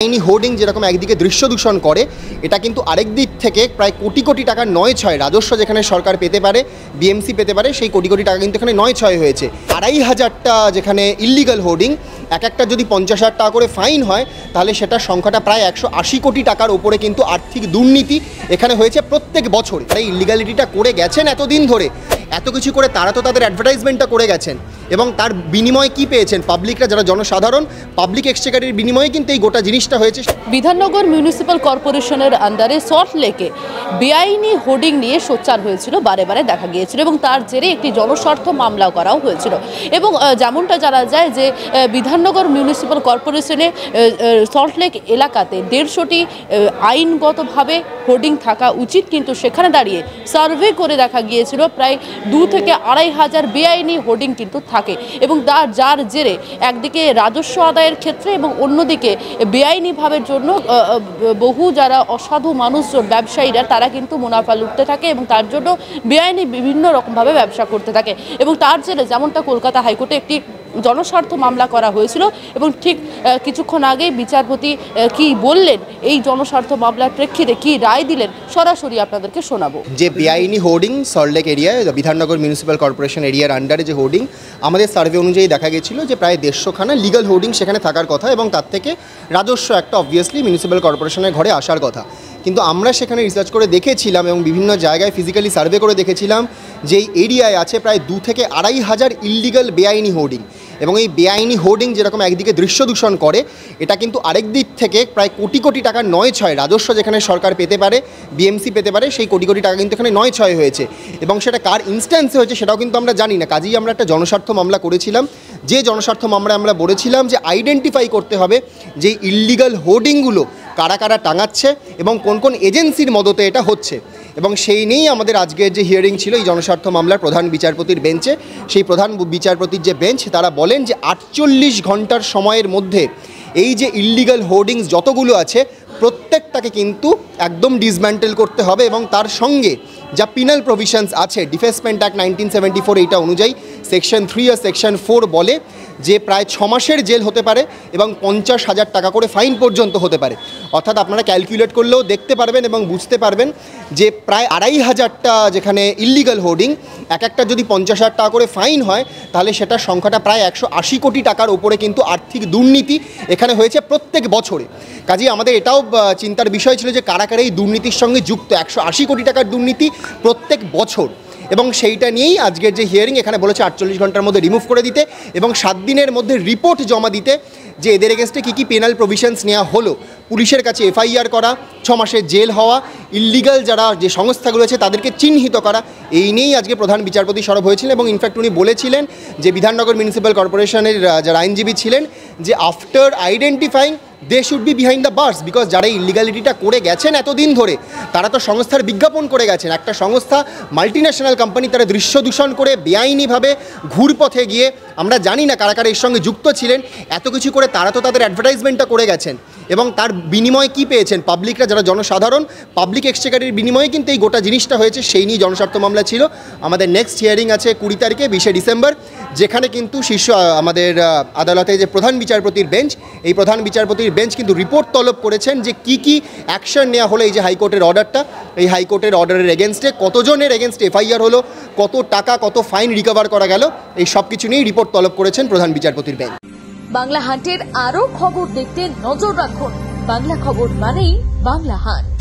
আইনি হোর্ডিং যেরকম একদিকে দৃশ্য দূষণ করে, এটা কিন্তু আরেক দিক থেকে প্রায় কোটি কোটি টাকার নয় ছয় রাজস্ব যেখানে সরকার পেতে পারে, বিএমসি পেতে পারে, সেই কোটি কোটি টাকা কিন্তু এখানে নয় ছয় হয়েছে। 2500টা যেখানে ইল্লিগাল হোর্ডিং, এক একটা যদি 50,000 টাকা করে ফাইন হয়, তাহলে সেটার সংখ্যাটা প্রায় 180 কোটি টাকার ওপরে কিন্তু আর্থিক দুর্নীতি এখানে হয়েছে প্রত্যেক বছর। তাই ইল্লিগালিটিটা করে গেছেন এতদিন ধরে, এত কিছু করে তারা তো তাদের অ্যাডভার্টাইজমেন্টটা করে গেছেন, এবং তার বিনিময়ে কি পেয়েছেন পাবলিকরা, যারা জনসাধারণ, পাবলিক এক্সচেকারের বিনিময়ে কিন্তু এই গোটা জিনিসটা হয়েছে। বিধাননগর মিউনিসিপ্যাল কর্পোরেশনের আন্ডারে সল্ট লেকে বেআইনি হোর্ডিং নিয়ে সোচ্চার হয়েছিল, বারে বারে দেখা গিয়েছিল, এবং তার জেরে একটি জনস্বার্থ মামলাও করাও হয়েছিল। এবং যেমনটা জানা যায় যে বিধাননগর মিউনিসিপ্যাল কর্পোরেশনে সল্ট লেক এলাকাতে 150টি আইনগতভাবে হোর্ডিং থাকা উচিত, কিন্তু সেখানে দাঁড়িয়ে সার্ভে করে দেখা গিয়েছিল প্রায় 2 থেকে 2,500 বেআইনি হোর্ডিং কিন্তু থাকে, এবং যার জেরে একদিকে রাজস্ব আদায়ের ক্ষেত্রে এবং অন্যদিকে বেআইনিভাবে জন্য বহু যারা অসাধু মানুষজন, ব্যবসায়ীরা, তারা কিন্তু মুনাফা লুটতে থাকে এবং তার জন্য বেআইনি বিভিন্ন রকমভাবে ব্যবসা করতে থাকে। এবং তার জেরে যেমনটা কলকাতা হাইকোর্টে একটি জনস্বার্থ মামলা করা হয়েছিল, এবং ঠিক কিছুক্ষণ আগেই বিচারপতি কি বললেন এই জনস্বার্থ মামলার প্রেক্ষিতে, কি রায় দিলেন, সরাসরি আপনাদেরকে শোনাবো। যে বেআইনি হোর্ডিং সল্টলেক এরিয়ায়, বিধাননগর মিউনিসিপ্যাল কর্পোরেশন এরিয়ার আন্ডারে যে হোর্ডিং, আমাদের সার্ভে অনুযায়ী দেখা গেছিলো যে প্রায় 150খানা লিগাল হোর্ডিং সেখানে থাকার কথা, এবং তার থেকে রাজস্ব একটা অবভিয়াসলি মিউনিসিপ্যাল কর্পোরেশনের ঘরে আসার কথা। কিন্তু আমরা সেখানে রিসার্চ করে দেখেছিলাম এবং বিভিন্ন জায়গায় ফিজিক্যালি সার্ভে করে দেখেছিলাম যে এই এরিয়ায় আছে প্রায় 2 থেকে 2,500 ইল্লিগাল বেআইনি হোর্ডিং, এবং এই বেআইনি হোর্ডিং যেরকম একদিকে দৃশ্য দূষণ করে, এটা কিন্তু আরেক দিক থেকে প্রায় কোটি কোটি টাকার নয় ছয় রাজস্ব যেখানে সরকার পেতে পারে, বিএমসি পেতে পারে, সেই কোটি কোটি টাকা কিন্তু এখানে নয় ছয় হয়েছে। এবং সেটা কার ইনস্ট্যান্সে হয়েছে সেটাও কিন্তু আমরা জানি না। কাজেই আমরা একটা জনস্বার্থ মামলা করেছিলাম, যে জনস্বার্থ মামলায় আমরা বলেছিলাম যে আইডেন্টিফাই করতে হবে যে ইল্লিগাল হোর্ডিংগুলো কারা কারা টাঙাচ্ছে এবং কোন কোন এজেন্সির মদতে এটা হচ্ছে। এবং সেই নিয়েই আমাদের আজকের যে হিয়ারিং ছিল এই জনস্বার্থ মামলার প্রধান বিচারপতির বেঞ্চে, সেই প্রধান বিচারপতির যে বেঞ্চ, তারা বলেন যে 48 ঘন্টার সময়ের মধ্যে এই যে ইল্লিগাল হোর্ডিংস যতগুলো আছে প্রত্যেকটাকে কিন্তু একদম ডিসম্যান্টেল করতে হবে, এবং তার সঙ্গে যা পিনাল প্রভিশনস আছে ডিফেসমেন্ট অ্যাক্ট 1974 এইটা অনুযায়ী সেকশন 3 আর সেকশন 4 বলে যে প্রায় 6 মাসের জেল হতে পারে এবং 50,000 টাকা করে ফাইন পর্যন্ত হতে পারে। অর্থাৎ আপনারা ক্যালকুলেট করলেও দেখতে পারবেন এবং বুঝতে পারবেন যে প্রায় 2,500টা যেখানে ইল্লিগাল হোর্ডিং, এক একটা যদি 50,000 টাকা করে ফাইন হয়, তাহলে সেটার সংখ্যাটা প্রায় 180 কোটি টাকার ওপরে কিন্তু আর্থিক দুর্নীতি এখানে হয়েছে প্রত্যেক বছরে। কাজেই আমাদের এটাও চিন্তার বিষয় ছিল যে কারা কারা এই দুর্নীতির সঙ্গে যুক্ত। 180 কোটি টাকার দুর্নীতি প্রত্যেক বছর, এবং সেইটা নিয়েই আজকের যে হিয়ারিং, এখানে বলেছে 48 ঘন্টার মধ্যে রিমুভ করে দিতে এবং 7 দিনের মধ্যে রিপোর্ট জমা দিতে, যে এদের এগেনস্টে কী কী পেনাল প্রভিশনস নেওয়া হলো, পুলিশের কাছে এফআইআর করা, 6 মাসের জেল হওয়া, ইল্লিগাল যারা যে সংস্থাগুলো আছে তাদেরকে চিহ্নিত করা, এই নিয়েই আজকে প্রধান বিচারপতি সরব হয়েছিলেন। এবং ইনফ্যাক্ট উনি বলেছিলেন যে বিধাননগর মিউনিসিপ্যাল কর্পোরেশনের যারা আইনজীবী ছিলেন, যে after identifying they should be behind the bars, because যারা ইলিগালিটিটা করে গেছেন এতদিন ধরে, তারা তো সংস্থার বিজ্ঞাপন করে গেছেন। একটা সংস্থা, মাল্টিন্যাশনাল কোম্পানি, তারা দৃশ্য দূষণ করে বেআইনিভাবে ঘুরপথে গিয়ে, আমরা জানি না কারা কারা এর সঙ্গে যুক্ত ছিলেন, এত কিছু করে তারা তো তাদের অ্যাডভার্টাইজমেন্টটা করে গেছেন, এবং তার বিনিময়ে কি পেয়েছেন পাবলিকরা, যারা জনসাধারণ, পাবলিক এক্সচেকারের বিনিময়ে কিন্তু এই গোটা জিনিসটা হয়েছে। সেই নিয়ে জনস্বার্থ মামলা ছিল। আমাদের নেক্সট হিয়ারিং আছে 20 তারিখে, 20 ডিসেম্বর, যেখানে কিন্তু শীর্ষ আমাদের আদালতে যে প্রধান বিচারপতির বেঞ্চ, এই প্রধান বিচারপতির বেঞ্চ কিন্তু রিপোর্ট তলব করেছেন যে কি কি অ্যাকশন নেওয়া হলো এই যে হাইকোর্টের অর্ডারটা, এই হাইকোর্টের অর্ডারের এগেনস্টে কতজনের এগেনস্টে এফআইআর হলো, কত টাকা কত ফাইন রিকভার করা গেল, এই সব কিছু নিয়েই রিপোর্ট তলব করেছেন প্রধান বিচারপতির বেঞ্চ। বাংলা হাটের আরো খবর দেখতে নজর রাখুন। বাংলা খবর মানেই বাংলা হাট।